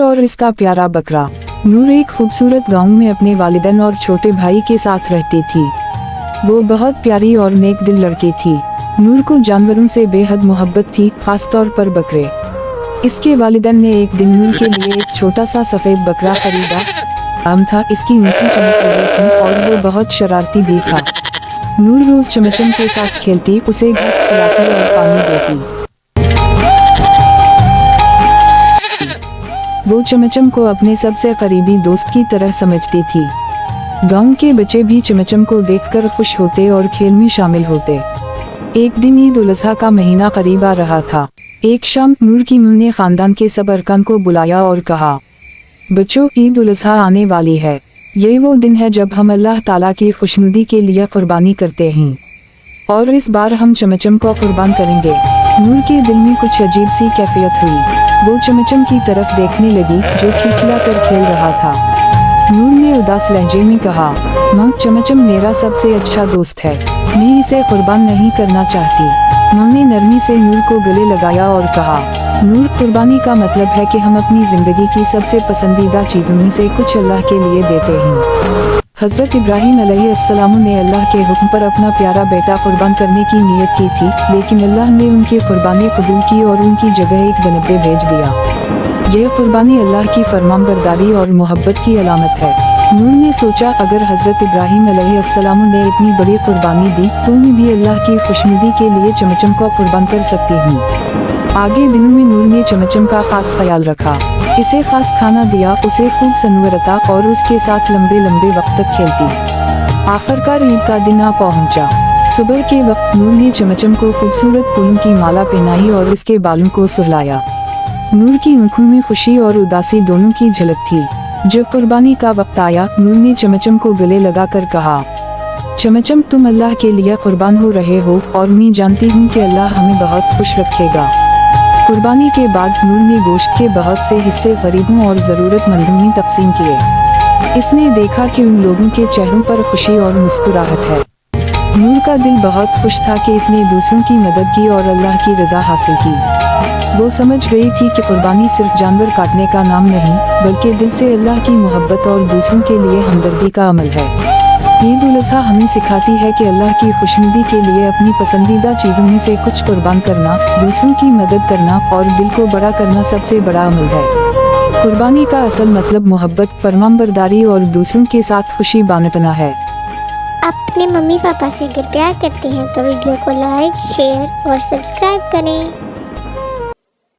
और इसका प्यारा बकरा। नूर एक खूबसूरत गांव में अपने वालिदैन और छोटे भाई के साथ रहती थी। वो बहुत प्यारी और नेक दिल लड़की थी। नूर को जानवरों से बेहद मोहब्बत थी, खास तौर पर बकरे। इसके वालिदैन ने एक दिन नूर के लिए एक छोटा सा सफेद बकरा खरीदा। नाम था इसकी ऊँची चमक रही थी और वो बहुत शरारती भी था। नूर रोज चमचम के साथ खेलती, उसे घास खिलाती और पानी देती। वो चमचम को अपने सबसे करीबी दोस्त की तरह समझती थी। गांव के बच्चे भी चमचम को देखकर खुश होते और खेल में शामिल होते। एक दिन ईद उल अज़हा का महीना करीब आ रहा था। एक शाम नूर की मां ने खानदान के सब अरकान को बुलाया और कहा, बच्चों, ईद उल अज़हा आने वाली है। ये वो दिन है जब हम अल्लाह ताला की खुशनुदी के लिए कुर्बानी करते हैं और इस बार हम चमचम को कुर्बान करेंगे। नूर के दिल में कुछ अजीब सी कैफियत हुई। वो चमचम की तरफ देखने लगी जो खिलखिला कर खेल रहा था। नूर ने उदास लहजे में कहा, माँ, चमचम मेरा सबसे अच्छा दोस्त है, मैं इसे कुर्बान नहीं करना चाहती। माँ ने नरमी से नूर को गले लगाया और कहा, नूर, कुर्बानी का मतलब है कि हम अपनी जिंदगी की सबसे पसंदीदा चीज़ों में से कुछ अल्लाह के लिए देते हैं। हज़रत इब्राहीम अलैहिस्सलाम ने अल्लाह के हुक्म पर अपना प्यारा बेटा कुर्बान करने की नीयत की थी, लेकिन अल्लाह ने उनकी कुर्बानी कबूल की और उनकी जगह एक बनबे भेज दिया। यह कुर्बानी अल्लाह की फरमानबरदारी और मोहब्बत की अलामत है। नूर ने सोचा, अगर हज़रत इब्राहीम अलैहिस्सलाम ने इतनी बड़ी कुर्बानी दी तो मैं भी अल्लाह की खुशनुदी के लिए चमचम को कुर्बान कर सकती हूँ। आगे दिनों में नूर ने चमचम का खास ख्याल रखा, इसे खास खाना दिया, उसे खूब सनवरता और उसके साथ लंबे लंबे वक्त तक खेलती। आखिरकार ईद का दिन आ पहुंचा। सुबह के वक्त नूर ने चमचम को खूबसूरत फूलों की माला पहनाई और इसके बालों को सुलाया। नूर की आंखों में खुशी और उदासी दोनों की झलक थी। जब कुर्बानी का वक्त आया, नूर ने चमचम को गले लगाकर कहा, चमचम, तुम अल्लाह के लिए कुर्बान हो रहे हो और मैं जानती हूँ कि अल्लाह हमें बहुत खुश रखेगा। कुर्बानी के बाद नूर ने गोश्त के बहुत से हिस्से गरीबों और ज़रूरतमंदों में तकसीम किए। इसने देखा कि उन लोगों के चेहरों पर खुशी और मुस्कुराहट है। नूर का दिल बहुत खुश था कि इसने दूसरों की मदद की और अल्लाह की रज़ा हासिल की। वो समझ गई थी कि कुर्बानी सिर्फ जानवर काटने का नाम नहीं, बल्कि दिल से अल्लाह की मोहब्बत और दूसरों के लिए हमदर्दी का अमल है। ईद उल अज़हा हमें सिखाती है कि अल्लाह की खुशनुदी के लिए अपनी पसंदीदा चीज़ों में से कुछ कुर्बान करना, दूसरों की मदद करना और दिल को बड़ा करना सबसे बड़ा अमल है। कुर्बानी का असल मतलब मोहब्बत, फरमानबरदारी और दूसरों के साथ खुशी बांटना है। अपने मम्मी पापा से अगर प्यार करते हैं तो वीडियो को लाइक, शेयर और सब्सक्राइब करें।